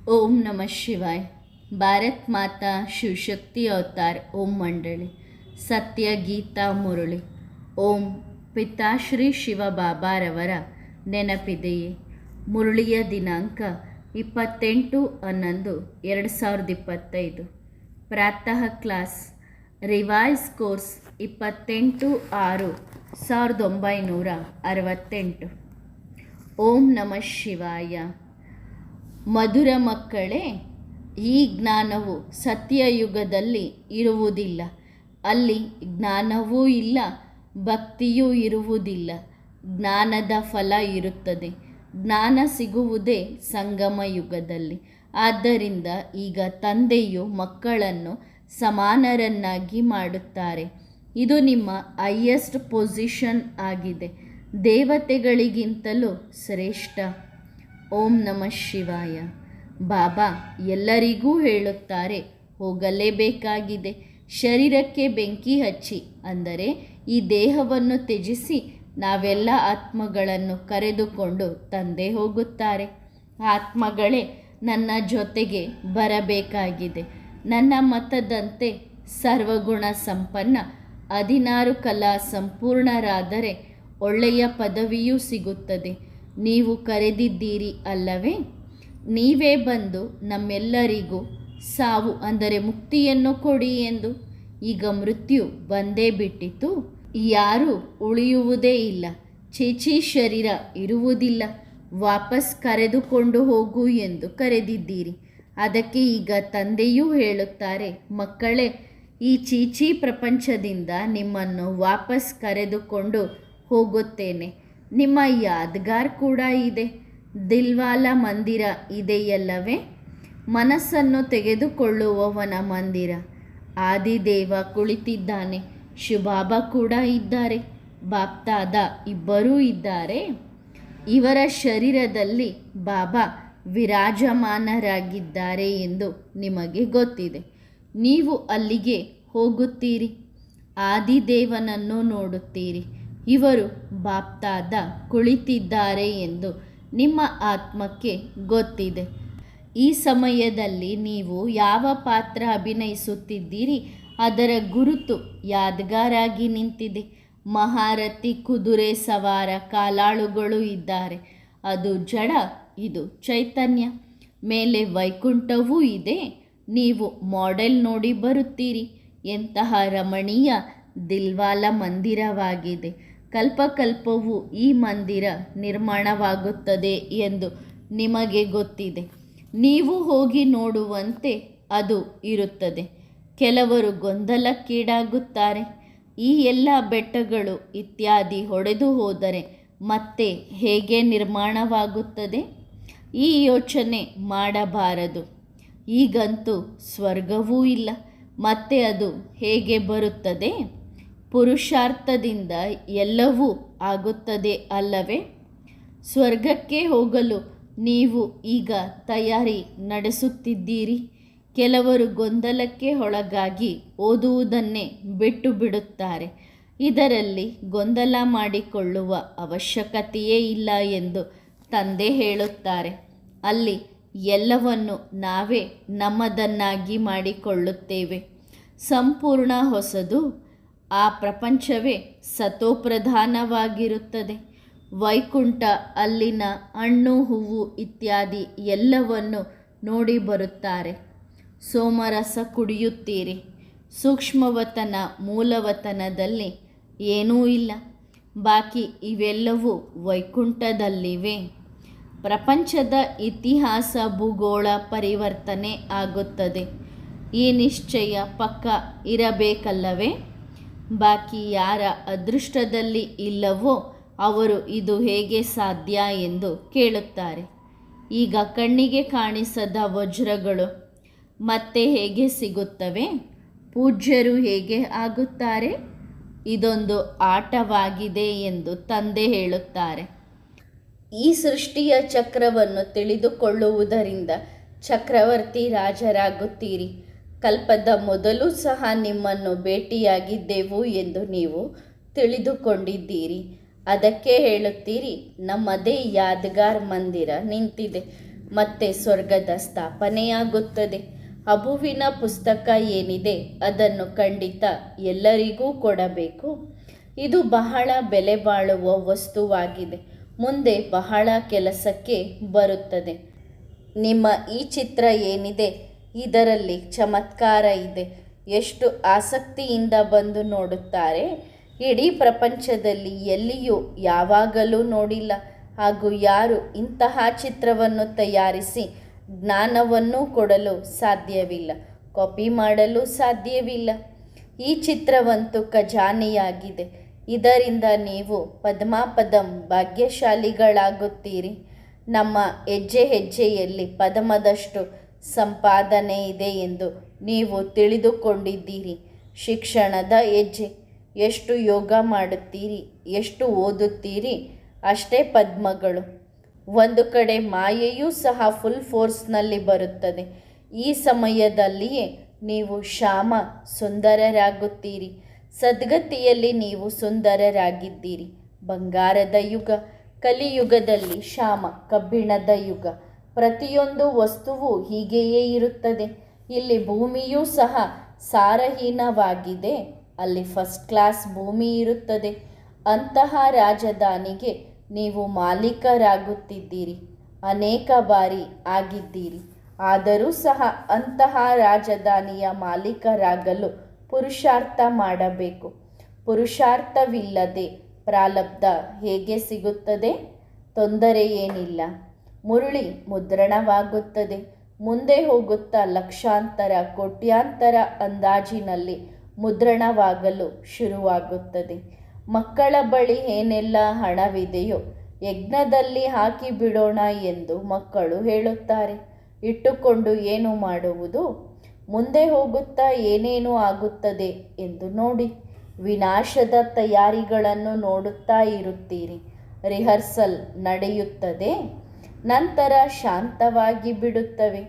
ओम नमः शिवाय। ಭಾರತ್ ಮಾತಾ ಶಿವಶಕ್ತಿ ಅವತಾರ್ ಓಂ ಮಂಡಳಿ ಸತ್ಯ ಗೀತಾ ಮುರಳಿ ಓಂ ಪಿತಾಶ್ರೀ ಶಿವಬಾಬಾರವರ ನೆನಪಿದೆಯೇ? ಮುರಳಿಯ ದಿನಾಂಕ 28/11/2025. ಪ್ರಾತಃ ಕ್ಲಾಸ್ ರಿವೈಸ್ ಕೋರ್ಸ್ 28/6/1968. ಓಂ ನಮಃ ಶಿವಾಯ. ಮಧುರ ಮಕ್ಕಳೇ, ಈ ಜ್ಞಾನವು ಸತ್ಯಯುಗದಲ್ಲಿ ಇರುವುದಿಲ್ಲ. ಅಲ್ಲಿ ಜ್ಞಾನವೂ ಇಲ್ಲ, ಭಕ್ತಿಯೂ ಇರುವುದಿಲ್ಲ. ಜ್ಞಾನದ ಫಲ ಇರುತ್ತದೆ. ಜ್ಞಾನ ಸಿಗುವುದೇ ಸಂಗಮ ಯುಗದಲ್ಲಿ. ಆದ್ದರಿಂದ ಈಗ ತಂದೆಯು ಮಕ್ಕಳನ್ನು ಸಮಾನರನ್ನಾಗಿ ಮಾಡುತ್ತಾರೆ. ಇದು ನಿಮ್ಮ ಹೈಯೆಸ್ಟ್ ಪೊಸಿಷನ್ ಆಗಿದೆ. ದೇವತೆಗಳಿಗಿಂತಲೂ ಶ್ರೇಷ್ಠ. ಓಂ ನಮಃ ಶಿವಾಯ. ಬಾಬಾ ಎಲ್ಲರಿಗೂ ಹೇಳುತ್ತಾರೆ, ಹೋಗಲೇಬೇಕಾಗಿದೆ. ಶರೀರಕ್ಕೆ ಬೆಂಕಿ ಹಚ್ಚಿ, ಅಂದರೆ ಈ ದೇಹವನ್ನು ತ್ಯಜಿಸಿ ನಾವೆಲ್ಲ ಆತ್ಮಗಳನ್ನು ಕರೆದುಕೊಂಡು ತಂದೆ ಹೋಗುತ್ತಾರೆ. ಆತ್ಮಗಳೇ ನನ್ನ ಜೊತೆಗೆ ಬರಬೇಕಾಗಿದೆ. ನನ್ನ ಮತದಂತೆ ಸರ್ವಗುಣ ಸಂಪನ್ನ 16 ಕಲಾ ಸಂಪೂರ್ಣರಾದರೆ ಒಳ್ಳೆಯ ಪದವಿಯೂ ಸಿಗುತ್ತದೆ. ನೀವು ಕರೆದಿದ್ದೀರಿ ಅಲ್ಲವೇ? ನೀವೇ ಬಂದು ನಮ್ಮೆಲ್ಲರಿಗೂ ಸಾವು ಅಂದರೆ ಮುಕ್ತಿಯನ್ನು ಕೊಡಿ ಎಂದು. ಈಗ ಮೃತ್ಯು ಬಂದೇ ಬಿಟ್ಟಿತು. ಯಾರೂ ಉಳಿಯುವುದೇ ಇಲ್ಲ. ಚೇಚಿ ಶರೀರ ಇರುವುದಿಲ್ಲ. ವಾಪಸ್ ಕರೆದುಕೊಂಡು ಹೋಗು ಎಂದು ಕರೆದಿದ್ದೀರಿ. ಅದಕ್ಕೆ ಈಗ ತಂದೆಯೂ ಹೇಳುತ್ತಾರೆ, ಮಕ್ಕಳೇ, ಈ ಚೀಚಿ ಪ್ರಪಂಚದಿಂದ ನಿಮ್ಮನ್ನು ವಾಪಸ್ ಕರೆದುಕೊಂಡು ಹೋಗುತ್ತೇನೆ. ನಿಮ್ಮ ಯಾದ್ಗಾರ್ ಕೂಡ ಇದೆ. ದಿಲ್ವಾಲ ಮಂದಿರ ಇದೆಯಲ್ಲವೇ? ಮನಸ್ಸನ್ನು ತೆಗೆದುಕೊಳ್ಳುವವನ ಮಂದಿರ. ಆದಿದೇವ ಕುಳಿತಿದ್ದಾನೆ. ಶಿವಬಾಬಾ ಕೂಡ ಇದ್ದಾರೆ. ಬಾಪ್ತಾದ ಇಬ್ಬರೂ ಇದ್ದಾರೆ. ಇವರ ಶರೀರದಲ್ಲಿ ಬಾಬಾ ವಿರಾಜಮಾನರಾಗಿದ್ದಾರೆ ಎಂದು ನಿಮಗೆ ಗೊತ್ತಿದೆ. ನೀವು ಅಲ್ಲಿಗೆ ಹೋಗುತ್ತೀರಿ, ಆದಿದೇವನನ್ನು ನೋಡುತ್ತೀರಿ. ಇವರು ಬಾಪ್ತಾದ ಕುಳಿತಿದ್ದಾರೆ ಎಂದು ನಿಮ್ಮ ಆತ್ಮಕ್ಕೆ ಗೊತ್ತಿದೆ. ಈ ಸಮಯದಲ್ಲಿ ನೀವು ಯಾವ ಪಾತ್ರ ಅಭಿನಯಿಸುತ್ತಿದ್ದೀರಿ ಅದರ ಗುರುತು ಯಾದ್ಗಾರಾಗಿ ನಿಂತಿದೆ. ಮಹಾರಥಿ, ಕುದುರೆ ಸವಾರ, ಕಾಲಾಳುಗಳು ಇದ್ದಾರೆ. ಅದು ಜಡ, ಇದು ಚೈತನ್ಯ. ಮೇಲೆ ವೈಕುಂಠವೂ ಇದೆ. ನೀವು ಮಾಡೆಲ್ ನೋಡಿ ಬರುತ್ತೀರಿ. ಎಂತಹ ರಮಣೀಯ ದಿಲ್ವಾಲ ಮಂದಿರವಾಗಿದೆ. ಕಲ್ಪಕಲ್ಪವೂ ಈ ಮಂದಿರ ನಿರ್ಮಾಣವಾಗುತ್ತದೆ ಎಂದು ನಿಮಗೆ ಗೊತ್ತಿದೆ. ನೀವು ಹೋಗಿ ನೋಡುವಂತೆ ಅದು ಇರುತ್ತದೆ. ಕೆಲವರು ಗೊಂದಲಕ್ಕೀಡಾಗುತ್ತಾರೆ. ಈ ಎಲ್ಲ ಬೆಟ್ಟಗಳು ಇತ್ಯಾದಿ ಹೊಡೆದು ಹೋದರೆ ಮತ್ತೆ ಹೇಗೆ ನಿರ್ಮಾಣವಾಗುತ್ತದೆ? ಈ ಯೋಚನೆ ಮಾಡಬಾರದು. ಈಗಂತೂ ಸ್ವರ್ಗವೂ ಇಲ್ಲ, ಮತ್ತೆ ಅದು ಹೇಗೆ ಬರುತ್ತದೆ? ಪುರುಷಾರ್ಥದಿಂದ ಎಲ್ಲವೂ ಆಗುತ್ತದೆ ಅಲ್ಲವೇ? ಸ್ವರ್ಗಕ್ಕೆ ಹೋಗಲು ನೀವು ಈಗ ತಯಾರಿ ನಡೆಸುತ್ತಿದ್ದೀರಿ. ಕೆಲವರು ಗೊಂದಲಕ್ಕೆ ಒಳಗಾಗಿ ಓದುವುದನ್ನೇ ಬಿಟ್ಟು ಬಿಡುತ್ತಾರೆ. ಇದರಲ್ಲಿ ಗೊಂದಲ ಮಾಡಿಕೊಳ್ಳುವ ಅವಶ್ಯಕತೆಯೇ ಇಲ್ಲ ಎಂದು ತಂದೆ ಹೇಳುತ್ತಾರೆ. ಅಲ್ಲಿ ಎಲ್ಲವನ್ನು ನಾವೇ ನಮ್ಮದನ್ನಾಗಿ ಮಾಡಿಕೊಳ್ಳುತ್ತೇವೆ. ಸಂಪೂರ್ಣ ಹೊಸದು. ಆ ಪ್ರಪಂಚವೇ ಸತೋಪ್ರಧಾನವಾಗಿರುತ್ತದೆ. ವೈಕುಂಠ, ಅಲ್ಲಿನ ಹಣ್ಣು ಹೂವು ಇತ್ಯಾದಿ ಎಲ್ಲವನ್ನು ನೋಡಿ ಬರುತ್ತಾರೆ. ಸೋಮರಸ ಕುಡಿಯುತ್ತೀರಿ. ಸೂಕ್ಷ್ಮವತನ, ಮೂಲವತನದಲ್ಲಿ ಏನೂ ಇಲ್ಲ. ಬಾಕಿ ಇವೆಲ್ಲವೂ ವೈಕುಂಠದಲ್ಲಿವೆ. ಪ್ರಪಂಚದ ಇತಿಹಾಸ, ಭೂಗೋಳ ಪರಿವರ್ತನೆ ಆಗುತ್ತದೆ. ಈ ನಿಶ್ಚಯ ಪಕ್ಕ ಇರಬೇಕಲ್ಲವೇ? ಬಾಕಿ ಯಾರ ಅದೃಷ್ಟದಲ್ಲಿ ಇಲ್ಲವೋ ಅವರು ಇದು ಹೇಗೆ ಸಾಧ್ಯ ಎಂದು ಕೇಳುತ್ತಾರೆ. ಈಗ ಕಣ್ಣಿಗೆ ಕಾಣಿಸದ ವಜ್ರಗಳು ಮತ್ತೆ ಹೇಗೆ ಸಿಗುತ್ತವೆ? ಪೂಜ್ಯರು ಹೇಗೆ ಆಗುತ್ತಾರೆ? ಇದೊಂದು ಆಟವಾಗಿದೆ ಎಂದು ತಂದೆ ಹೇಳುತ್ತಾರೆ. ಈ ಸೃಷ್ಟಿಯ ಚಕ್ರವನ್ನು ತಿಳಿದುಕೊಳ್ಳುವುದರಿಂದ ಚಕ್ರವರ್ತಿ ರಾಜರಾಗುತ್ತೀರಿ. ಕಲ್ಪದ ಮೊದಲು ಸಹ ನಿಮ್ಮನ್ನು ಭೇಟಿಯಾಗಿದ್ದೆವು ಎಂದು ನೀವು ತಿಳಿದುಕೊಂಡಿದ್ದೀರಿ. ಅದಕ್ಕೆ ಹೇಳುತ್ತೀರಿ, ನಮ್ಮದೇ ಯಾದ್ಗಾರ್ ಮಂದಿರ ನಿಂತಿದೆ. ಮತ್ತೆ ಸ್ವರ್ಗದ ಸ್ಥಾಪನೆಯಾಗುತ್ತದೆ. ಅಬುವಿನ ಪುಸ್ತಕ ಏನಿದೆ ಅದನ್ನು ಖಂಡಿತ ಎಲ್ಲರಿಗೂ ಕೊಡಬೇಕು. ಇದು ಬಹಳ ಬೆಲೆ ಬಾಳುವ ವಸ್ತುವಾಗಿದೆ. ಮುಂದೆ ಬಹಳ ಕೆಲಸಕ್ಕೆ ಬರುತ್ತದೆ. ನಿಮ್ಮ ಈ ಚಿತ್ರ ಏನಿದೆ ಇದರಲ್ಲಿ ಚಮತ್ಕಾರ ಇದೆ. ಎಷ್ಟು ಆಸಕ್ತಿಯಿಂದ ಬಂದು ನೋಡುತ್ತಾರೆ. ಇಡೀ ಪ್ರಪಂಚದಲ್ಲಿ ಎಲ್ಲಿಯೂ ಯಾವಾಗಲೂ ನೋಡಿಲ್ಲ. ಹಾಗೂ ಯಾರು ಇಂತಹ ಚಿತ್ರವನ್ನು ತಯಾರಿಸಿ ಜ್ಞಾನವನ್ನು ಕೊಡಲು ಸಾಧ್ಯವಿಲ್ಲ, ಕಾಪಿ ಮಾಡಲು ಸಾಧ್ಯವಿಲ್ಲ. ಈ ಚಿತ್ರವಂತೂ ಖಜಾನೆಯಾಗಿದೆ. ಇದರಿಂದ ನೀವು ಪದ್ಮಾಪದಂ ಭಾಗ್ಯಶಾಲಿಗಳಾಗುತ್ತೀರಿ. ನಮ್ಮ ಹೆಜ್ಜೆ ಹೆಜ್ಜೆಯಲ್ಲಿ ಪದಮದಷ್ಟು ಸಂಪಾದನೆ ಇದೆ ಎಂದು ನೀವು ತಿಳಿದುಕೊಂಡಿದ್ದೀರಿ. ಶಿಕ್ಷಣದ ಹೆಜ್ಜೆ. ಎಷ್ಟು ಯೋಗ ಮಾಡುತ್ತೀರಿ, ಎಷ್ಟು ಓದುತ್ತೀರಿ, ಅಷ್ಟೇ ಪದ್ಮಗಳು. ಒಂದು ಕಡೆ ಮಾಯೆಯೂ ಸಹ ಫುಲ್ ಫೋರ್ಸ್ನಲ್ಲಿ ಬರುತ್ತದೆ. ಈ ಸಮಯದಲ್ಲಿಯೇ ನೀವು ಶ್ಯಾಮ ಸುಂದರರಾಗುತ್ತೀರಿ. ಸದ್ಗತಿಯಲ್ಲಿ ನೀವು ಸುಂದರರಾಗಿದ್ದೀರಿ. ಬಂಗಾರದ ಯುಗ. ಕಲಿಯುಗದಲ್ಲಿ ಶ್ಯಾಮ ಕಬ್ಬಿಣದ ಯುಗ. ಪ್ರತಿಯೊಂದು ವಸ್ತುವು ಹೀಗೆಯೇ ಇರುತ್ತದೆ. ಇಲ್ಲಿ ಭೂಮಿಯೂ ಸಹ ಸಾರಹೀನವಾಗಿದೆ. ಅಲ್ಲಿ ಫಸ್ಟ್ ಕ್ಲಾಸ್ ಭೂಮಿ ಇರುತ್ತದೆ. ಅಂತಹ ರಾಜಧಾನಿಗೆ ನೀವು ಮಾಲೀಕರಾಗುತ್ತಿದ್ದೀರಿ. ಅನೇಕ ಬಾರಿ ಆಗಿದ್ದೀರಿ. ಆದರೂ ಸಹ ಅಂತಹ ರಾಜಧಾನಿಯ ಮಾಲೀಕರಾಗಲು ಪುರುಷಾರ್ಥ ಮಾಡಬೇಕು. ಪುರುಷಾರ್ಥವಿಲ್ಲದೆ ಪ್ರಾರಬ್ಧ ಹೇಗೆ ಸಿಗುತ್ತದೆ? ತೊಂದರೆ ಏನಿಲ್ಲ. ಮುರುಳಿ ಮುದ್ರಣವಾಗುತ್ತದೆ. ಮುಂದೆ ಹೋಗುತ್ತಾ ಲಕ್ಷಾಂತರ ಕೋಟ್ಯಾಂತರ ಅಂದಾಜಿನಲ್ಲಿ ಮುದ್ರಣವಾಗಲು ಶುರುವಾಗುತ್ತದೆ. ಮಕ್ಕಳ ಬಳಿ ಏನೆಲ್ಲ ಹಣವಿದೆಯೋ ಯಜ್ಞದಲ್ಲಿ ಹಾಕಿ ಬಿಡೋಣ ಎಂದು ಮಕ್ಕಳು ಹೇಳುತ್ತಾರೆ. ಇಟ್ಟುಕೊಂಡು ಏನು ಮಾಡುವುದು? ಮುಂದೆ ಹೋಗುತ್ತಾ ಏನೇನು ಆಗುತ್ತದೆ ಎಂದು ನೋಡಿ. ವಿನಾಶದ ತಯಾರಿಗಳನ್ನು ನೋಡುತ್ತಾ ಇರುತ್ತೀರಿ. ರಿಹರ್ಸಲ್ ನಡೆಯುತ್ತದೆ. ನಂತರ ಶಾಂತವಾಗಿ ಬಿಡುತ್ತವೆ.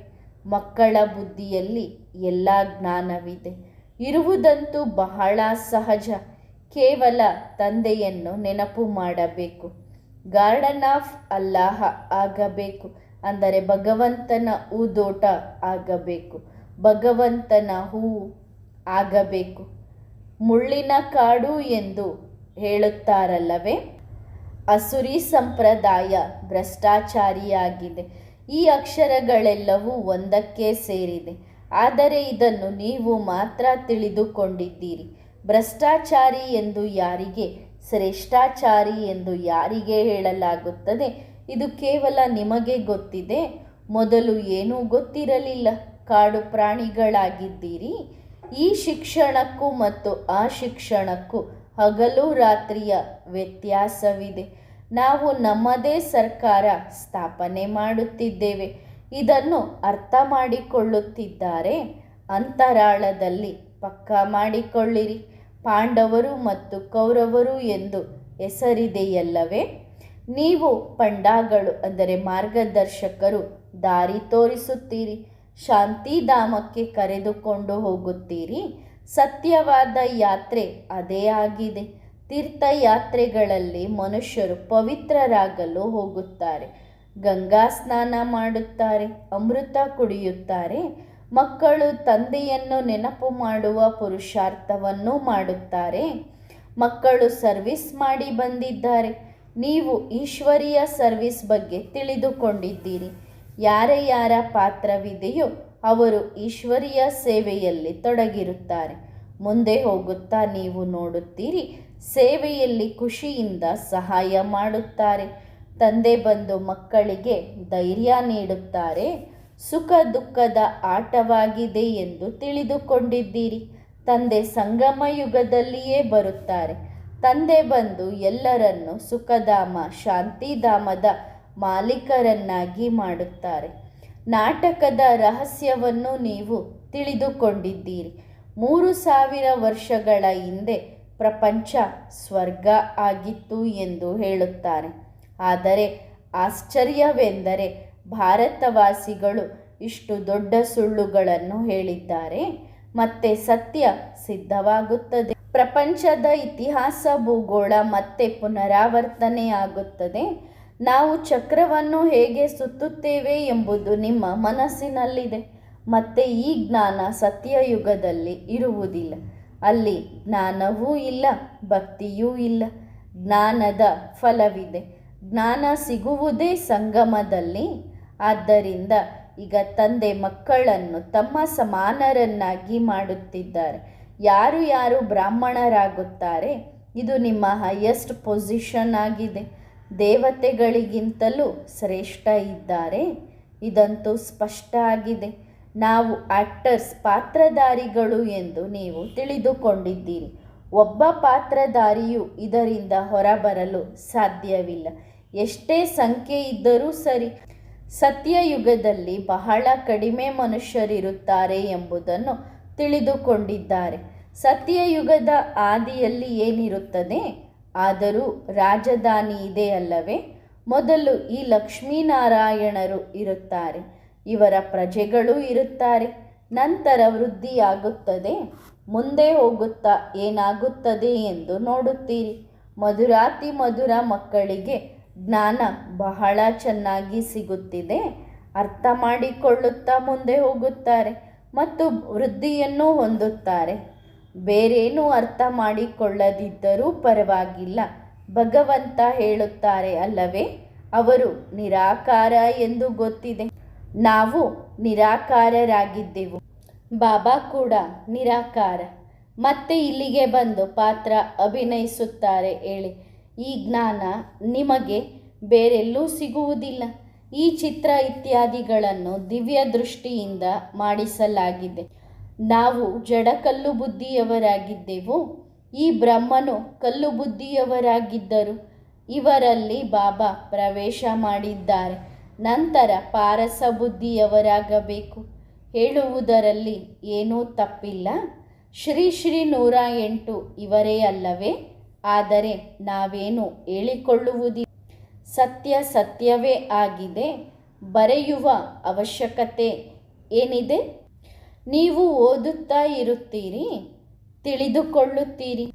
ಮಕ್ಕಳ ಬುದ್ಧಿಯಲ್ಲಿ ಎಲ್ಲ ಜ್ಞಾನವಿದೆ. ಇರುವುದಂತೂ ಬಹಳ ಸಹಜ. ಕೇವಲ ತಂದೆಯನ್ನು ನೆನಪು ಮಾಡಬೇಕು. ಗಾರ್ಡನ್ ಆಫ್ ಅಲ್ಲಾಹ ಆಗಬೇಕು. ಅಂದರೆ ಭಗವಂತನ ಹೂದೋಟ ಆಗಬೇಕು. ಭಗವಂತನ ಹೂವು ಆಗಬೇಕು. ಮುಳ್ಳಿನ ಕಾಡು ಎಂದು ಹೇಳುತ್ತಾರಲ್ಲವೇ? ಅಸುರಿ ಸಂಪ್ರದಾಯ ಭ್ರಷ್ಟಾಚಾರಿಯಾಗಿದೆ. ಈ ಅಕ್ಷರಗಳೆಲ್ಲವೂ ಒಂದಕ್ಕೆ ಸೇರಿದೆ. ಆದರೆ ಇದನ್ನು ನೀವು ಮಾತ್ರ ತಿಳಿದುಕೊಂಡಿದ್ದೀರಿ. ಭ್ರಷ್ಟಾಚಾರಿ ಎಂದು ಯಾರಿಗೆ, ಶ್ರೇಷ್ಠಾಚಾರಿ ಎಂದು ಯಾರಿಗೆ ಹೇಳಲಾಗುತ್ತದೆ? ಇದು ಕೇವಲ ನಿಮಗೆ ಗೊತ್ತಿದೆ. ಮೊದಲು ಏನೂ ಗೊತ್ತಿರಲಿಲ್ಲ. ಕಾಡು ಪ್ರಾಣಿಗಳಾಗಿದ್ದೀರಿ. ಈ ಶಿಕ್ಷಣಕ್ಕೂ ಮತ್ತು ಆ ಶಿಕ್ಷಣಕ್ಕೂ ಹಗಲು ರಾತ್ರಿಯ ವ್ಯತ್ಯಾಸವಿದೆ. ನಾವು ನಮ್ಮದೇ ಸರ್ಕಾರ ಸ್ಥಾಪನೆ ಮಾಡುತ್ತಿದ್ದೇವೆ. ಇದನ್ನು ಅರ್ಥ ಮಾಡಿಕೊಳ್ಳುತ್ತಿದ್ದಾರೆ. ಅಂತರಾಳದಲ್ಲಿ ಪಕ್ಕಾ ಮಾಡಿಕೊಳ್ಳಿರಿ. ಪಾಂಡವರು ಮತ್ತು ಕೌರವರು ಎಂದು ಹೆಸರಿದೆಯಲ್ಲವೇ? ನೀವು ಪಂಡಾಗಳು ಅಂದರೆ ಮಾರ್ಗದರ್ಶಕರು. ದಾರಿ ತೋರಿಸುತ್ತೀರಿ. ಶಾಂತಿಧಾಮಕ್ಕೆ ಕರೆದುಕೊಂಡು ಹೋಗುತ್ತೀರಿ. ಸತ್ಯವಾದ ಯಾತ್ರೆ ಅದೇ ಆಗಿದೆ. ತೀರ್ಥಯಾತ್ರೆಗಳಲ್ಲಿ ಮನುಷ್ಯರು ಪವಿತ್ರರಾಗಲು ಹೋಗುತ್ತಾರೆ. ಗಂಗಾ ಸ್ನಾನ ಮಾಡುತ್ತಾರೆ. ಅಮೃತ ಕುಡಿಯುತ್ತಾರೆ. ಮಕ್ಕಳು ತಂದೆಯನ್ನು ನೆನಪು ಮಾಡುವ ಪುರುಷಾರ್ಥವನ್ನು ಮಾಡುತ್ತಾರೆ. ಮಕ್ಕಳು ಸರ್ವಿಸ್ ಮಾಡಿ ಬಂದಿದ್ದಾರೆ. ನೀವು ಈಶ್ವರೀಯ ಸರ್ವಿಸ್ ಬಗ್ಗೆ ತಿಳಿದುಕೊಂಡಿದ್ದೀರಿ. ಯಾರ ಪಾತ್ರವಿದೆಯೋ ಅವರು ಈಶ್ವರೀಯ ಸೇವೆಯಲ್ಲಿ ತೊಡಗಿರುತ್ತಾರೆ. ಮುಂದೆ ಹೋಗುತ್ತಾ ನೀವು ನೋಡುತ್ತೀರಿ. ಸೇವೆಯಲ್ಲಿ ಖುಷಿಯಿಂದ ಸಹಾಯ ಮಾಡುತ್ತಾರೆ. ತಂದೆ ಬಂದು ಮಕ್ಕಳಿಗೆ ಧೈರ್ಯ ನೀಡುತ್ತಾರೆ. ಸುಖ ದುಃಖದ ಆಟವಾಗಿದೆ ಎಂದು ತಿಳಿದುಕೊಂಡಿದ್ದೀರಿ. ತಂದೆ ಸಂಗಮ ಯುಗದಲ್ಲಿಯೇ ಬರುತ್ತಾರೆ. ತಂದೆ ಬಂದು ಎಲ್ಲರನ್ನು ಸುಖಧಾಮ ಶಾಂತಿಧಾಮದ ಮಾಲೀಕರನ್ನಾಗಿ ಮಾಡುತ್ತಾರೆ. ನಾಟಕದ ರಹಸ್ಯವನ್ನು ನೀವು ತಿಳಿದುಕೊಂಡಿದ್ದೀರಿ. 3000 ವರ್ಷಗಳ ಹಿಂದೆ ಪ್ರಪಂಚ ಸ್ವರ್ಗ ಆಗಿತ್ತು ಎಂದು ಹೇಳುತ್ತಾರೆ. ಆದರೆ ಆಶ್ಚರ್ಯವೆಂದರೆ ಭಾರತವಾಸಿಗಳು ಇಷ್ಟು ದೊಡ್ಡ ಸುಳ್ಳುಗಳನ್ನು ಹೇಳಿದ್ದಾರೆ. ಮತ್ತೆ ಸತ್ಯ ಸಿದ್ಧವಾಗುತ್ತದೆ. ಪ್ರಪಂಚದ ಇತಿಹಾಸ ಭೂಗೋಳ ಮತ್ತೆ ಪುನರಾವರ್ತನೆ ಆಗುತ್ತದೆ. ನಾವು ಚಕ್ರವನ್ನು ಹೇಗೆ ಸುತ್ತುತ್ತೇವೆ ಎಂಬುದು ನಿಮ್ಮ ಮನಸ್ಸಿನಲ್ಲಿದೆ. ಮತ್ತೆ ಈ ಜ್ಞಾನ ಸತ್ಯಯುಗದಲ್ಲಿ ಇರುವುದಿಲ್ಲ. ಅಲ್ಲಿ ಜ್ಞಾನವೂ ಇಲ್ಲ, ಭಕ್ತಿಯೂ ಇಲ್ಲ. ಜ್ಞಾನದ ಫಲವಿದೆ. ಜ್ಞಾನ ಸಿಗುವುದೇ ಸಂಗಮದಲ್ಲಿ. ಆದ್ದರಿಂದ ಈಗ ತಂದೆ ಮಕ್ಕಳನ್ನು ತಮ್ಮ ಸಮಾನರನ್ನಾಗಿ ಮಾಡುತ್ತಿದ್ದಾರೆ. ಯಾರು ಯಾರು ಬ್ರಾಹ್ಮಣರಾಗುತ್ತಾರೆ, ಇದು ನಿಮ್ಮ ಹೈಯೆಸ್ಟ್ ಪೊಸಿಷನ್ ಆಗಿದೆ. ದೇವತೆಗಳಿಗಿಂತಲೂ ಶ್ರೇಷ್ಠ ಇದ್ದಾರೆ. ಇದಂತೂ ಸ್ಪಷ್ಟ ಆಗಿದೆ. ನಾವು ಆಕ್ಟರ್ಸ್, ಪಾತ್ರಧಾರಿಗಳು ಎಂದು ನೀವು ತಿಳಿದುಕೊಂಡಿದ್ದೀರಿ. ಒಬ್ಬ ಪಾತ್ರಧಾರಿಯು ಇದರಿಂದ ಹೊರಬರಲು ಸಾಧ್ಯವಿಲ್ಲ. ಎಷ್ಟೇ ಸಂಖ್ಯೆ ಇದ್ದರೂ ಸರಿ. ಸತ್ಯಯುಗದಲ್ಲಿ ಬಹಳ ಕಡಿಮೆ ಮನುಷ್ಯರಿರುತ್ತಾರೆ ಎಂಬುದನ್ನು ತಿಳಿದುಕೊಂಡಿದ್ದಾರೆ. ಸತ್ಯಯುಗದ ಆದಿಯಲ್ಲಿ ಏನಿರುತ್ತದೆ? ಆದರೂ ರಾಜಧಾನಿ ಇದೆ ಅಲ್ಲವೇ? ಮೊದಲು ಈ ಲಕ್ಷ್ಮೀನಾರಾಯಣರು ಇರುತ್ತಾರೆ, ಇವರ ಪ್ರಜೆಗಳು ಇರುತ್ತಾರೆ. ನಂತರ ವೃದ್ಧಿಯಾಗುತ್ತದೆ. ಮುಂದೆ ಹೋಗುತ್ತಾ ಏನಾಗುತ್ತದೆ ಎಂದು ನೋಡುತ್ತೀರಿ. ಮಧುರಾತಿ ಮಧುರ ಮಕ್ಕಳಿಗೆ ಜ್ಞಾನ ಬಹಳ ಚೆನ್ನಾಗಿ ಸಿಗುತ್ತಿದೆ. ಅರ್ಥ ಮಾಡಿಕೊಳ್ಳುತ್ತಾ ಮುಂದೆ ಹೋಗುತ್ತಾರೆ ಮತ್ತು ವೃದ್ಧಿಯನ್ನು ಹೊಂದುತ್ತಾರೆ. ಬೇರೇನೂ ಅರ್ಥ ಮಾಡಿಕೊಳ್ಳದಿದ್ದರೂ ಪರವಾಗಿಲ್ಲ. ಭಗವಂತ ಹೇಳುತ್ತಾರೆ ಅಲ್ಲವೇ, ಅವರು ನಿರಾಕಾರ ಎಂದು ಗೊತ್ತಿದೆ. ನಾವು ನಿರಾಕಾರರಾಗಿದ್ದೆವು. ಬಾಬಾ ಕೂಡ ನಿರಾಕಾರ. ಮತ್ತೆ ಇಲ್ಲಿಗೆ ಬಂದು ಪಾತ್ರ ಅಭಿನಯಿಸುತ್ತಾರೆ. ಹೇಳಿ, ಈ ಜ್ಞಾನ ನಿಮಗೆ ಬೇರೆಲ್ಲೂ ಸಿಗುವುದಿಲ್ಲ. ಈ ಚಿತ್ರ ಇತ್ಯಾದಿಗಳನ್ನು ದಿವ್ಯ ದೃಷ್ಟಿಯಿಂದ ಮಾಡಿಸಲಾಗಿದೆ. ನಾವು ಜಡ ಕಲ್ಲು ಬುದ್ಧಿಯವರಾಗಿದ್ದೆವು. ಈ ಬ್ರಹ್ಮನು ಕಲ್ಲು ಬುದ್ಧಿಯವರಾಗಿದ್ದರು. ಇವರಲ್ಲಿ ಬಾಬಾ ಪ್ರವೇಶ ಮಾಡಿದ್ದಾರೆ. ನಂತರ ಪಾರಸ ಬುದ್ಧಿಯವರಾಗಬೇಕು. ಹೇಳುವುದರಲ್ಲಿ ಏನೂ ತಪ್ಪಿಲ್ಲ. ಶ್ರೀ ಶ್ರೀ 108 ಇವರೇ ಅಲ್ಲವೇ? ಆದರೆ ನಾವೇನು ಹೇಳಿಕೊಳ್ಳುವುದಿಲ್ಲ. ಸತ್ಯ ಸತ್ಯವೇ ಆಗಿದೆ. ಬರೆಯುವ ಅವಶ್ಯಕತೆ ಏನಿದೆ? ನೀವು ಓದುತ್ತಾ ಇರುತ್ತೀರಿ, ತಿಳಿದುಕೊಳ್ಳುತ್ತೀರಿ.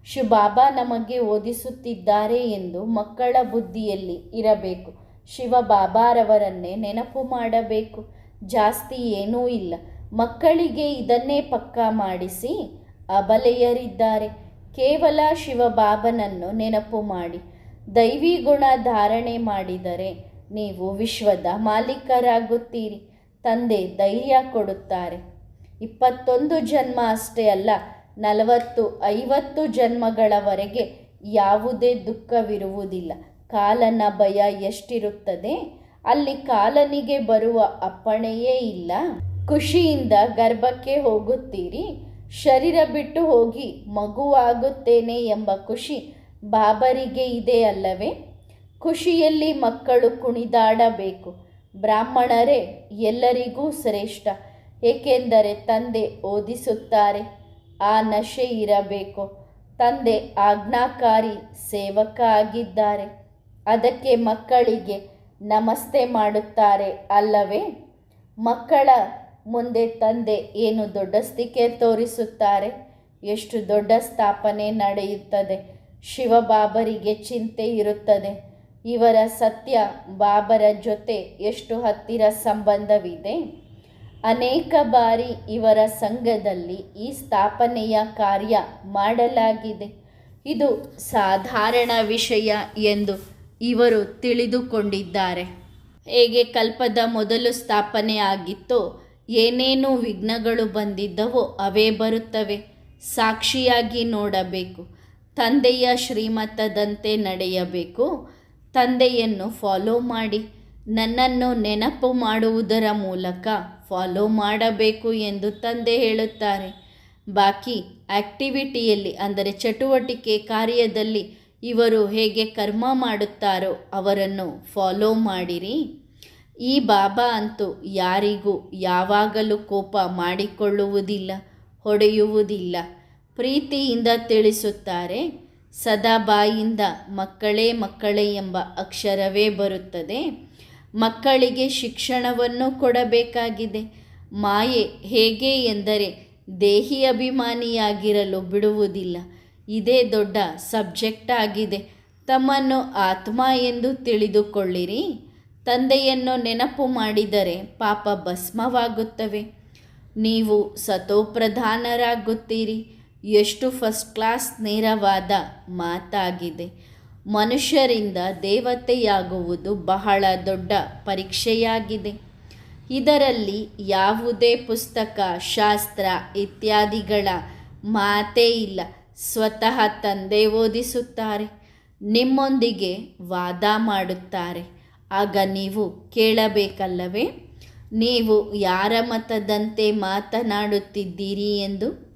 ಶಿವಬಾಬಾ ನಮಗೆ ಓದಿಸುತ್ತಿದ್ದಾರೆ ಎಂದು ಮಕ್ಕಳ ಬುದ್ಧಿಯಲ್ಲಿ ಇರಬೇಕು. ಶಿವಬಾಬಾರವರನ್ನೇ ನೆನಪು ಮಾಡಬೇಕು. ಜಾಸ್ತಿ ಏನೂ ಇಲ್ಲ. ಮಕ್ಕಳಿಗೆ ಇದನ್ನೇ ಪಕ್ಕಾ ಮಾಡಿಸಿ. ಅಬಲೆಯರಿದ್ದಾರೆ. ಕೇವಲ ಶಿವಬಾಬನನ್ನು ನೆನಪು ಮಾಡಿ. ದೈವಿ ಗುಣ ಧಾರಣೆ ಮಾಡಿದರೆ ನೀವು ವಿಶ್ವದ ಮಾಲೀಕರಾಗುತ್ತೀರಿ. ತಂದೆ ಧೈರ್ಯ ಕೊಡುತ್ತಾರೆ. 21 ಜನ್ಮ ಅಷ್ಟೇ ಅಲ್ಲ, 40-50 ಜನ್ಮಗಳವರೆಗೆ ಯಾವುದೇ ದುಃಖವಿರುವುದಿಲ್ಲ. ಕಾಲನ ಭಯ ಎಷ್ಟಿರುತ್ತದೆ? ಅಲ್ಲಿ ಕಾಲನಿಗೆ ಬರುವ ಅಪ್ಪಣೆಯೇ ಇಲ್ಲ. ಖುಷಿಯಿಂದ ಗರ್ಭಕ್ಕೆ ಹೋಗುತ್ತೀರಿ. ಶರೀರ ಬಿಟ್ಟು ಹೋಗಿ ಮಗುವಾಗುತ್ತೇನೆ ಎಂಬ ಖುಷಿ ಬಾಬರಿಗೆ ಇದೆ ಅಲ್ಲವೇ? ಖುಷಿಯಲ್ಲಿ ಮಕ್ಕಳು ಕುಣಿದಾಡಬೇಕು. ಬ್ರಾಹ್ಮಣರೇ ಎಲ್ಲರಿಗೂ ಶ್ರೇಷ್ಠ, ಏಕೆಂದರೆ ತಂದೆ ಓದಿಸುತ್ತಾರೆ. ಆ ನಶೆ ಇರಬೇಕು. ತಂದೆ ಆಜ್ಞಾಕಾರಿ ಸೇವಕ ಆಗಿದ್ದಾರೆ. ಅದಕ್ಕೆ ಮಕ್ಕಳಿಗೆ ನಮಸ್ತೆ ಮಾಡುತ್ತಾರೆ ಅಲ್ಲವೇ? ಮಕ್ಕಳ ಮುಂದೆ ತಂದೆ ಏನು ದೊಡ್ಡಸ್ತಿಕೆ ತೋರಿಸುತ್ತಾರೆ? ಎಷ್ಟು ದೊಡ್ಡ ಸ್ಥಾಪನೆ ನಡೆಯುತ್ತದೆ. ಶಿವಬಾಬರಿಗೆ ಚಿಂತೆ ಇರುತ್ತದೆ. ಇವರ ಸತ್ಯ ಬಾಬರ ಜೊತೆ ಎಷ್ಟು ಹತ್ತಿರ ಸಂಬಂಧವಿದೆ. ಅನೇಕ ಬಾರಿ ಇವರ ಸಂಘದಲ್ಲಿ ಈ ಸ್ಥಾಪನೆಯ ಕಾರ್ಯ ಮಾಡಲಾಗಿದೆ. ಇದು ಸಾಧಾರಣ ವಿಷಯ ಎಂದು ಇವರು ತಿಳಿದುಕೊಂಡಿದ್ದಾರೆ. ಹೇಗೆ ಕಲ್ಪದ ಮೊದಲು ಸ್ಥಾಪನೆ ಆಗಿತ್ತೋ, ಏನೇನು ವಿಘ್ನಗಳು ಬಂದಿದ್ದವೋ ಅವೇ ಬರುತ್ತವೆ. ಸಾಕ್ಷಿಯಾಗಿ ನೋಡಬೇಕು. ತಂದೆಯ ಶ್ರೀಮತದಂತೆ ನಡೆಯಬೇಕು. ತಂದೆಯನ್ನು ಫಾಲೋ ಮಾಡಿ. ನನ್ನನ್ನು ನೆನಪು ಮಾಡುವುದರ ಮೂಲಕ ಫಾಲೋ ಮಾಡಬೇಕು ಎಂದು ತಂದೆ ಹೇಳುತ್ತಾರೆ. ಬಾಕಿ ಆಕ್ಟಿವಿಟಿಯಲ್ಲಿ, ಅಂದರೆ ಚಟುವಟಿಕೆ ಕಾರ್ಯದಲ್ಲಿ ಇವರು ಹೇಗೆ ಕರ್ಮ ಮಾಡುತ್ತಾರೋ ಅವರನ್ನು ಫಾಲೋ ಮಾಡಿರಿ. ಈ ಬಾಬಾ ಅಂತೂ ಯಾರಿಗೂ ಯಾವಾಗಲೂ ಕೋಪ ಮಾಡಿಕೊಳ್ಳುವುದಿಲ್ಲ, ಹೊಡೆಯುವುದಿಲ್ಲ. ಪ್ರೀತಿಯಿಂದ ತಿಳಿಸುತ್ತಾರೆ. ಸದಾ ಬಾಯಿಂದ ಮಕ್ಕಳೇ ಮಕ್ಕಳೇ ಎಂಬ ಅಕ್ಷರವೇ ಬರುತ್ತದೆ. ಮಕ್ಕಳಿಗೆ ಶಿಕ್ಷಣವನ್ನು ಕೊಡಬೇಕಾಗಿದೆ. ಮಾಯೆ ಹೇಗೆ ಎಂದರೆ ದೇಹಿ ಅಭಿಮಾನಿಯಾಗಿರಲು ಬಿಡುವುದಿಲ್ಲ. ಇದೇ ದೊಡ್ಡ ಸಬ್ಜೆಕ್ಟ್ ಆಗಿದೆ. ತಮ್ಮನ್ನು ಆತ್ಮ ಎಂದು ತಿಳಿದುಕೊಳ್ಳಿರಿ. ತಂದೆಯನ್ನು ನೆನಪು ಮಾಡಿದರೆ ಪಾಪ ಭಸ್ಮವಾಗುತ್ತವೆ. ನೀವು ಸತೋಪ್ರಧಾನರಾಗುತ್ತೀರಿ. ಎಷ್ಟು ಫಸ್ಟ್ ಕ್ಲಾಸ್ ನೇರವಾದ ಮಾತಾಗಿದೆ. ಮನುಷ್ಯರಿಂದ ದೇವತೆಯಾಗುವುದು ಬಹಳ ದೊಡ್ಡ ಪರೀಕ್ಷೆಯಾಗಿದೆ. ಇದರಲ್ಲಿ ಯಾವುದೇ ಪುಸ್ತಕ, ಶಾಸ್ತ್ರ ಇತ್ಯಾದಿಗಳ ಮಾತೇ ಇಲ್ಲ. ಸ್ವತಃ ತಂದೆ ಓದಿಸುತ್ತಾರೆ, ನಿಮ್ಮೊಂದಿಗೆ ವಾದ ಮಾಡುತ್ತಾರೆ. ಆಗ ನೀವು ಕೇಳಬೇಕಲ್ಲವೇ, ನೀವು ಯಾರ ಮತದಂತೆ ಮಾತನಾಡುತ್ತಿದ್ದೀರಿ ಎಂದು?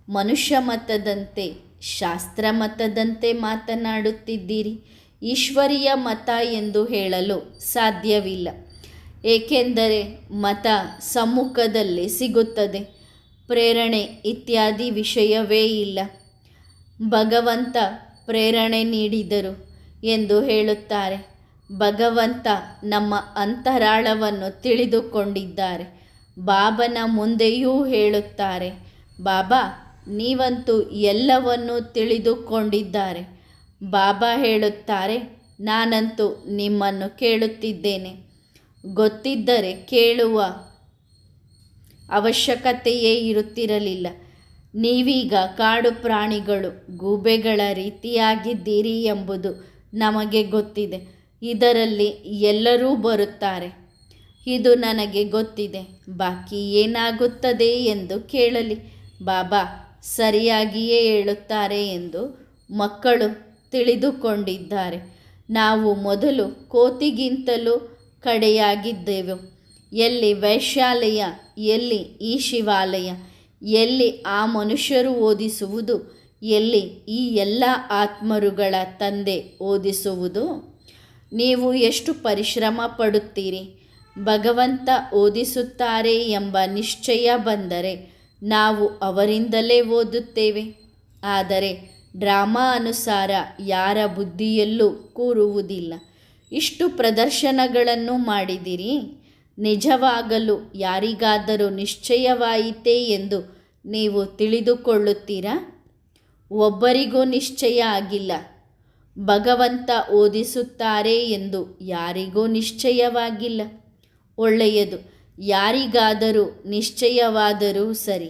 ಮನುಷ್ಯ ಮತದಂತೆ, ಶಾಸ್ತ್ರ ಮತದಂತೆ ಮಾತನಾಡುತ್ತಿದ್ದೀರಿ. ಈಶ್ವರೀಯ ಮತ ಎಂದು ಹೇಳಲು ಸಾಧ್ಯವಿಲ್ಲ. ಏಕೆಂದರೆ ಮತ ಸಮ್ಮುಖದಲ್ಲಿ ಸಿಗುತ್ತದೆ, ಪ್ರೇರಣೆ ಇತ್ಯಾದಿ ವಿಷಯವೇ ಇಲ್ಲ. ಭಗವಂತ ಪ್ರೇರಣೆ ನೀಡಿದರು ಎಂದು ಹೇಳುತ್ತಾರೆ. ಭಗವಂತ ನಮ್ಮ ಅಂತರಾಳವನ್ನು ತಿಳಿದುಕೊಂಡಿದ್ದಾರೆ. ಬಾಬನ ಮುಂದೆಯೂ ಹೇಳುತ್ತಾರೆ, ಬಾಬಾ ನೀವಂತೂ ಎಲ್ಲವನ್ನೂ ತಿಳಿದುಕೊಂಡಿದ್ದಾರೆ. ಬಾಬಾ ಹೇಳುತ್ತಾರೆ, ನಾನಂತೂ ನಿಮ್ಮನ್ನು ಕೇಳುತ್ತಿದ್ದೇನೆ. ಗೊತ್ತಿದ್ದರೆ ಕೇಳುವ ಅವಶ್ಯಕತೆಯೇ ಇರುತ್ತಿರಲಿಲ್ಲ. ನೀವೀಗ ಕಾಡು ಪ್ರಾಣಿಗಳು, ಗೂಬೆಗಳ ರೀತಿಯಾಗಿದ್ದೀರಿ ಎಂಬುದು ನಮಗೆ ಗೊತ್ತಿದೆ. ಇದರಲ್ಲಿ ಎಲ್ಲರೂ ಬರುತ್ತಾರೆ. ಇದು ನನಗೆ ಗೊತ್ತಿದೆ. ಬಾಕಿ ಏನಾಗುತ್ತದೆ ಎಂದು ಕೇಳಲಿ. ಬಾಬಾ ಸರಿಯಾಗಿಯೇ ಹೇಳುತ್ತಾರೆ ಎಂದು ಮಕ್ಕಳು ತಿಳಿದುಕೊಂಡಿದ್ದಾರೆ. ನಾವು ಮೊದಲು ಕೋತಿಗಿಂತಲೂ ಕಡೆಯಾಗಿದ್ದೆವು. ಎಲ್ಲಿ ವೈಶ್ಯಾಲಯ, ಎಲ್ಲಿ ಈ ಶಿವಾಲಯ, ಎಲ್ಲಿ ಆ ಮನುಷ್ಯರು ಓದಿಸುವುದು, ಎಲ್ಲಿ ಈ ಎಲ್ಲ ಆತ್ಮರುಗಳ ತಂದೆ ಓದಿಸುವುದು? ನೀವು ಎಷ್ಟು ಪರಿಶ್ರಮ ಪಡುತ್ತೀರಿ. ಭಗವಂತ ಓದಿಸುತ್ತಾರೆ ಎಂಬ ನಿಶ್ಚಯ ಬಂದರೆ ನಾವು ಅವರಿಂದಲೇ ಓದುತ್ತೇವೆ. ಆದರೆ ಡ್ರಾಮಾ ಅನುಸಾರ ಯಾರ ಬುದ್ಧಿಯಲ್ಲೂ ಕೂರುವುದಿಲ್ಲ. ಇಷ್ಟು ಪ್ರದರ್ಶನಗಳನ್ನು ಮಾಡಿದಿರಿ. ನಿಜವಾಗಲೂ ಯಾರಿಗಾದರೂ ನಿಶ್ಚಯವಾಯಿತೇ ಎಂದು ನೀವು ತಿಳಿದುಕೊಳ್ಳುತ್ತೀರಾ? ಒಬ್ಬರಿಗೂ ನಿಶ್ಚಯ ಆಗಿಲ್ಲ. ಭಗವಂತ ಓದಿಸುತ್ತಾರೆ ಎಂದು ಯಾರಿಗೂ ನಿಶ್ಚಯವಾಗಿಲ್ಲ. ಒಳ್ಳೆಯದು, ಯಾರಿಗಾದರೂ ನಿಶ್ಚಯವಾದರೂ ಸರಿ.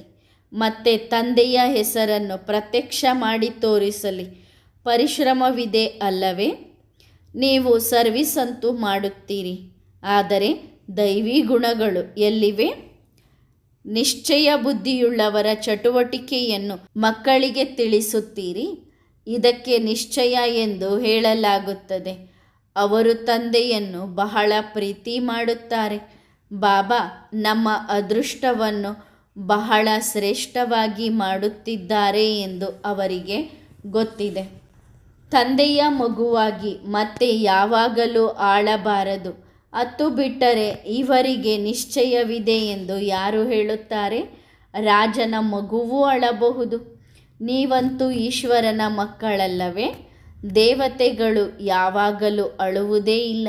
ಮತ್ತೆ ತಂದೆಯ ಹೆಸರನ್ನು ಪ್ರತ್ಯಕ್ಷ ಮಾಡಿ ತೋರಿಸಲಿ. ಪರಿಶ್ರಮವಿದೆ ಅಲ್ಲವೇ? ನೀವು ಸರ್ವಿಸ್ ಅಂತೂ ಮಾಡುತ್ತೀರಿ, ಆದರೆ ದೈವಿ ಗುಣಗಳು ಎಲ್ಲಿವೆ? ನಿಶ್ಚಯ ಬುದ್ಧಿಯುಳ್ಳವರ ಚಟುವಟಿಕೆಯನ್ನು ಮಕ್ಕಳಿಗೆ ತಿಳಿಸುತ್ತೀರಿ. ಇದಕ್ಕೆ ನಿಶ್ಚಯ ಎಂದು ಹೇಳಲಾಗುತ್ತದೆ. ಅವರು ತಂದೆಯನ್ನು ಬಹಳ ಪ್ರೀತಿ ಮಾಡುತ್ತಾರೆ. ಬಾಬಾ ನಮ್ಮ ಅದೃಷ್ಟವನ್ನು ಬಹಳ ಶ್ರೇಷ್ಠವಾಗಿ ಮಾಡುತ್ತಿದ್ದಾರೆ ಎಂದು ಅವರಿಗೆ ಗೊತ್ತಿದೆ. ತಂದೆಯ ಮಗುವಾಗಿ ಮತ್ತೆ ಯಾವಾಗಲೂ ಆಳಬಾರದು. ಅತ್ತು ಬಿಟ್ಟರೆ ಇವರಿಗೆ ನಿಶ್ಚಯವಿದೆ ಎಂದು ಯಾರು ಹೇಳುತ್ತಾರೆ? ರಾಜನ ಮಗುವೂ ಅಳಬಹುದು. ನೀವಂತೂ ಈಶ್ವರನ ಮಕ್ಕಳಲ್ಲವೇ? ದೇವತೆಗಳು ಯಾವಾಗಲೂ ಅಳುವುದೇ ಇಲ್ಲ.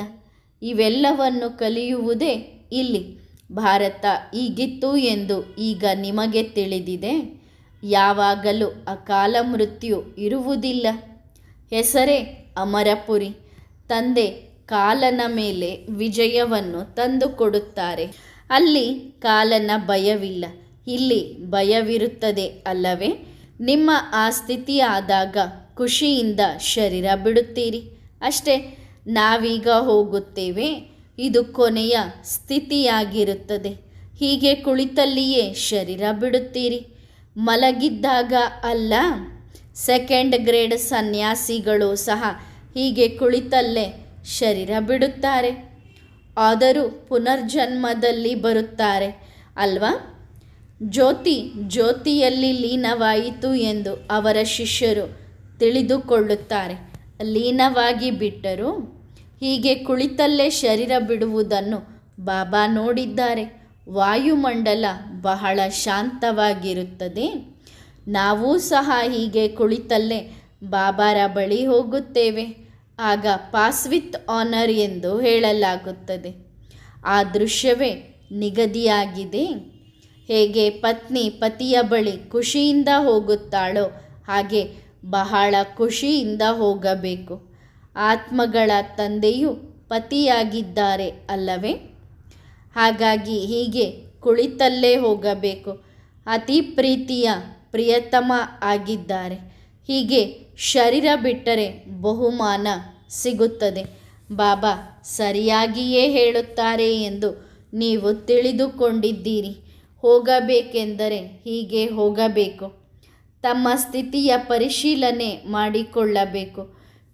ಇವೆಲ್ಲವನ್ನು ಕಲಿಯುವುದೇ ಇಲ್ಲಿ. ಭಾರತ ಹೀಗಿತ್ತು ಎಂದು ಈಗ ನಿಮಗೆ ತಿಳಿದಿದೆ. ಯಾವಾಗಲೂ ಅಕಾಲ ಮೃತ್ಯು ಇರುವುದಿಲ್ಲ. ಹೆಸರೇ ಅಮರಪುರಿ. ತಂದೆ ಕಾಲನ ಮೇಲೆ ವಿಜಯವನ್ನು ತಂದುಕೊಡುತ್ತಾರೆ. ಅಲ್ಲಿ ಕಾಲನ ಭಯವಿಲ್ಲ, ಇಲ್ಲಿ ಭಯವಿರುತ್ತದೆ ಅಲ್ಲವೇ? ನಿಮ್ಮ ಆ ಸ್ಥಿತಿ ಆದಾಗ ಖುಷಿಯಿಂದ ಶರೀರ ಬಿಡುತ್ತೀರಿ ಅಷ್ಟೇ. ನಾವೀಗ ಹೋಗುತ್ತೇವೆ, ಇದು ಕೊನೆಯ ಸ್ಥಿತಿಯಾಗಿರುತ್ತದೆ. ಹೀಗೆ ಕುಳಿತಲ್ಲಿಯೇ ಶರೀರ ಬಿಡುತ್ತೀರಿ. ಮಲಗಿದ್ದಾಗ ಅಲ್ಲ. ಸೆಕೆಂಡ್ ಗ್ರೇಡ್ ಸನ್ಯಾಸಿಗಳು ಸಹ ಹೀಗೆ ಕುಳಿತಲ್ಲೇ ಶರೀರ ಬಿಡುತ್ತಾರೆ. ಆದರೂ ಪುನರ್ಜನ್ಮದಲ್ಲಿ ಬರುತ್ತಾರೆ ಅಲ್ವಾ? ಜ್ಯೋತಿಯಲ್ಲಿ ಲೀನವಾಯಿತು ಎಂದು ಅವರ ಶಿಷ್ಯರು ತಿಳಿದುಕೊಳ್ಳುತ್ತಾರೆ. ಲೀನವಾಗಿ ಬಿಟ್ಟರು. ಹೀಗೆ ಕುಳಿತಲ್ಲೇ ಶರೀರ ಬಿಡುವುದನ್ನು ಬಾಬಾ ನೋಡಿದ್ದಾರೆ. ವಾಯುಮಂಡಲ ಬಹಳ ಶಾಂತವಾಗಿರುತ್ತದೆ. ನಾವೂ ಸಹ ಹೀಗೆ ಕುಳಿತಲ್ಲೇ ಬಾಬಾರ ಬಳಿ ಹೋಗುತ್ತೇವೆ. ಆಗ ಪಾಸ್ ವಿತ್ ಆನರ್ ಎಂದು ಹೇಳಲಾಗುತ್ತದೆ. ಆ ದೃಶ್ಯವೇ ನಿಗದಿಯಾಗಿದೆ. ಹೇಗೆ ಪತ್ನಿ ಪತಿಯ ಬಳಿ ಖುಷಿಯಿಂದ ಹೋಗುತ್ತಾಳೋ ಹಾಗೆ ಬಹಳ ಖುಷಿಯಿಂದ ಹೋಗಬೇಕು. ಆತ್ಮಗಳ ತಂದೆಯು ಪತಿಯಾಗಿದ್ದಾರೆ ಅಲ್ಲವೇ? ಹಾಗಾಗಿ ಹೀಗೆ ಕುಳಿತಲ್ಲೇ ಹೋಗಬೇಕು. ಅತಿ ಪ್ರೀತಿಯ ಪ್ರಿಯತಮ ಆಗಿದ್ದಾರೆ. ಹೀಗೆ ಶರೀರ ಬಿಟ್ಟರೆ ಬಹುಮಾನ ಸಿಗುತ್ತದೆ. ಬಾಬಾ ಸರಿಯಾಗಿಯೇ ಹೇಳುತ್ತಾರೆ ಎಂದು ನೀವು ತಿಳಿದುಕೊಂಡಿದ್ದೀರಿ. ಹೋಗಬೇಕೆಂದರೆ ಹೀಗೆ ಹೋಗಬೇಕು. ತಮ್ಮ ಸ್ಥಿತಿಯ ಪರಿಶೀಲನೆ ಮಾಡಿಕೊಳ್ಳಬೇಕು.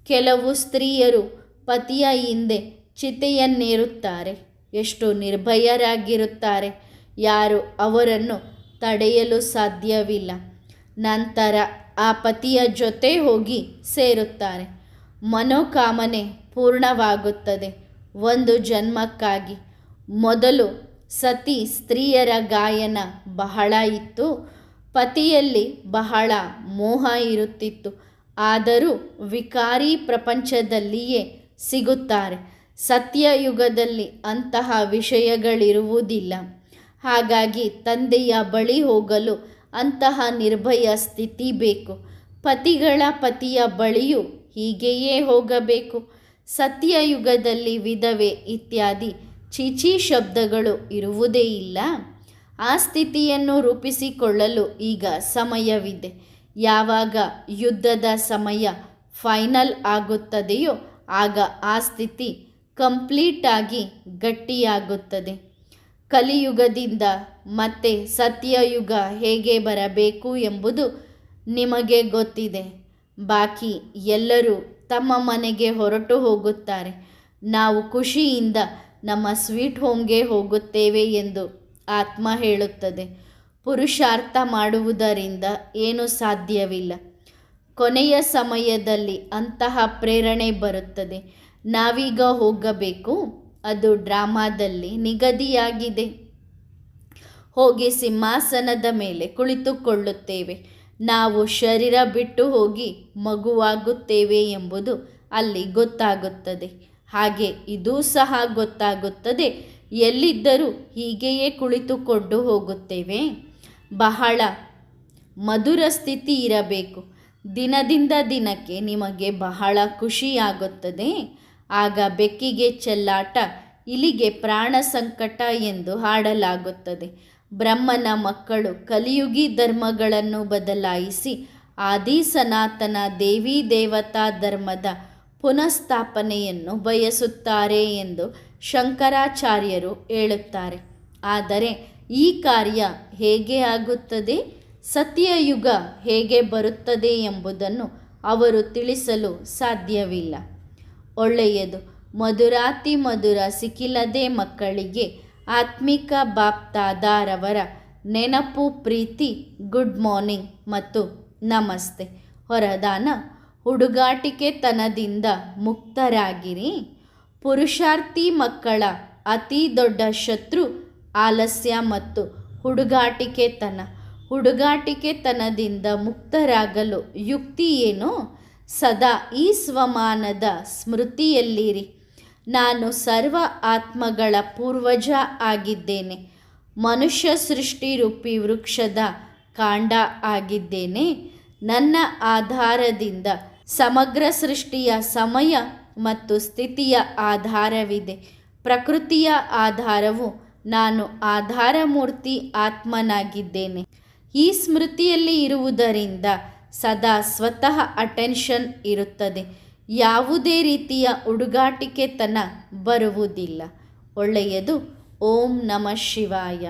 ಕೆಲವು ಸ್ತ್ರೀಯರು ಪತಿಯ ಹಿಂದೆ ಚಿತೆಯನ್ನೇರುತ್ತಾರೆ. ಎಷ್ಟು ನಿರ್ಭಯರಾಗಿರುತ್ತಾರೆ. ಯಾರು ಅವರನ್ನು ತಡೆಯಲು ಸಾಧ್ಯವಿಲ್ಲ. ನಂತರ ಆ ಪತಿಯ ಜೊತೆ ಹೋಗಿ ಸೇರುತ್ತಾರೆ. ಮನೋಕಾಮನೆ ಪೂರ್ಣವಾಗುತ್ತದೆ. ಒಂದು ಜನ್ಮಕ್ಕಾಗಿ ಮೊದಲು ಸತಿ ಸ್ತ್ರೀಯರ ಗಾಯನ ಬಹಳ ಇತ್ತು. ಪತಿಯಲ್ಲಿ ಬಹಳ ಮೋಹ ಇರುತ್ತಿತ್ತು. ಆದರೂ ವಿಕಾರಿ ಪ್ರಪಂಚದಲ್ಲಿಯೇ ಸಿಗುತ್ತಾರೆ. ಸತ್ಯಯುಗದಲ್ಲಿ ಅಂತಹ ವಿಷಯಗಳಿರುವುದಿಲ್ಲ. ಹಾಗಾಗಿ ತಂದೆಯ ಬಳಿ ಹೋಗಲು ಅಂತಹ ನಿರ್ಭಯ ಸ್ಥಿತಿ ಬೇಕು. ಪತಿಗಳ ಪತಿಯ ಬಳಿಯೂ ಹೀಗೆಯೇ ಹೋಗಬೇಕು. ಸತ್ಯಯುಗದಲ್ಲಿ ವಿಧವೆ ಇತ್ಯಾದಿ ಚೀಚಿ ಶಬ್ದಗಳು ಇರುವುದೇ ಇಲ್ಲ. ಆ ಸ್ಥಿತಿಯನ್ನು ರೂಪಿಸಿಕೊಳ್ಳಲು ಈಗ ಸಮಯವಿದೆ. ಯಾವಾಗ ಯುದ್ಧದ ಸಮಯ ಫೈನಲ್ ಆಗುತ್ತದೆಯೋ ಆಗ ಆ ಸ್ಥಿತಿ ಕಂಪ್ಲೀಟಾಗಿ ಗಟ್ಟಿಯಾಗುತ್ತದೆ. ಕಲಿಯುಗದಿಂದ ಮತ್ತೆ ಸತ್ಯಯುಗ ಹೇಗೆ ಬರಬೇಕು ಎಂಬುದು ನಿಮಗೆ ಗೊತ್ತಿದೆ. ಬಾಕಿ ಎಲ್ಲರೂ ತಮ್ಮ ಮನೆಗೆ ಹೊರಟು ಹೋಗುತ್ತಾರೆ. ನಾವು ಖುಷಿಯಿಂದ ನಮ್ಮ ಸ್ವೀಟ್ ಹೋಮ್ಗೆ ಹೋಗುತ್ತೇವೆ ಎಂದು ಆತ್ಮ ಹೇಳುತ್ತದೆ. ಪುರುಷಾರ್ಥ ಮಾಡುವುದರಿಂದ ಏನೂ ಸಾಧ್ಯವಿಲ್ಲ. ಕೊನೆಯ ಸಮಯದಲ್ಲಿ ಅಂತಹ ಪ್ರೇರಣೆ ಬರುತ್ತದೆ. ನಾವೀಗ ಹೋಗಬೇಕು. ಅದು ಡ್ರಾಮಾದಲ್ಲಿ ನಿಗದಿಯಾಗಿದೆ. ಹೋಗಿ ಸಿಂಹಾಸನದ ಮೇಲೆ ಕುಳಿತುಕೊಳ್ಳುತ್ತೇವೆ. ನಾವು ಶರೀರ ಬಿಟ್ಟು ಹೋಗಿ ಮಗುವಾಗುತ್ತೇವೆ ಎಂಬುದು ಅಲ್ಲಿ ಗೊತ್ತಾಗುತ್ತದೆ. ಹಾಗೆ ಇದೂ ಸಹ ಗೊತ್ತಾಗುತ್ತದೆ. ಎಲ್ಲಿದ್ದರೂ ಹೀಗೆಯೇ ಕುಳಿತುಕೊಂಡು ಹೋಗುತ್ತೇವೆ. ಬಹಳ ಮಧುರ ಸ್ಥಿತಿ ಇರಬೇಕು. ದಿನದಿಂದ ದಿನಕ್ಕೆ ನಿಮಗೆ ಬಹಳ ಖುಷಿಯಾಗುತ್ತದೆ. ಆಗ ಬೆಕ್ಕಿಗೆ ಚೆಲ್ಲಾಟ, ಇಲಿಗೆ ಪ್ರಾಣ ಸಂಕಟ ಎಂದು ಹಾಡಲಾಗುತ್ತದೆ. ಬ್ರಹ್ಮನ ಮಕ್ಕಳು ಕಲಿಯುಗಿ ಧರ್ಮಗಳನ್ನು ಬದಲಾಯಿಸಿ ಆದಿ ಸನಾತನ ದೇವಿ ದೇವತಾ ಧರ್ಮದ ಪುನಃಸ್ಥಾಪನೆಯನ್ನು ಬಯಸುತ್ತಾರೆ ಎಂದು ಶಂಕರಾಚಾರ್ಯರು ಹೇಳುತ್ತಾರೆ. ಆದರೆ ಈ ಕಾರ್ಯ ಹೇಗೆ ಆಗುತ್ತದೆ, ಸತ್ಯಯುಗ ಹೇಗೆ ಬರುತ್ತದೆ ಎಂಬುದನ್ನು ಅವರು ತಿಳಿಸಲು ಸಾಧ್ಯವಿಲ್ಲ. ಒಳ್ಳೆಯದು. ಮಧುರಾತಿ ಮಧುರ ಸಿಕ್ಕಿಲ್ಲದೆ ಮಕ್ಕಳಿಗೆ ಆತ್ಮಿಕ ಬಾಪ್ದಾದಾರವರ ನೆನಪು, ಪ್ರೀತಿ, ಗುಡ್ ಮಾರ್ನಿಂಗ್ ಮತ್ತು ನಮಸ್ತೆ. ಹೊರದಾನ: ಹುಡುಗಾಟಿಕೆತನದಿಂದ ಮುಕ್ತರಾಗಿರಿ. ಪುರುಷಾರ್ಥಿ ಮಕ್ಕಳ ಅತಿ ದೊಡ್ಡ ಶತ್ರು ಆಲಸ್ಯ ಮತ್ತು ಹುಡುಗಾಟಿಕೆತನ. ಹುಡುಗಾಟಿಕೆತನದಿಂದ ಮುಕ್ತರಾಗಲು ಯುಕ್ತಿ ಏನು? ಸದಾ ಈ ಸ್ವಮಾನದ ಸ್ಮೃತಿಯಲ್ಲಿರಿ. ನಾನು ಸರ್ವ ಆತ್ಮಗಳ ಪೂರ್ವಜ ಆಗಿದ್ದೇನೆ. ಮನುಷ್ಯ ಸೃಷ್ಟಿರೂಪಿ ವೃಕ್ಷದ ಕಾಂಡ ಆಗಿದ್ದೇನೆ. ನನ್ನ ಆಧಾರದಿಂದ ಸಮಗ್ರ ಸೃಷ್ಟಿಯ ಸಮಯ ಮತ್ತು ಸ್ಥಿತಿಯ ಆಧಾರವಿದೆ. ಪ್ರಕೃತಿಯ ಆಧಾರವು ನಾನು ಆಧಾರಮೂರ್ತಿ ಆತ್ಮನಾಗಿದ್ದೇನೆ. ಈ ಸ್ಮೃತಿಯಲ್ಲಿ ಇರುವುದರಿಂದ ಸದಾ ಸ್ವತಃ ಅಟೆನ್ಷನ್ ಇರುತ್ತದೆ. ಯಾವುದೇ ರೀತಿಯ ಹುಡುಗಾಟಿಕೆತನ ಬರುವುದಿಲ್ಲ. ಒಳ್ಳೆಯದು. ಓಂ ನಮಃ ಶಿವಾಯ.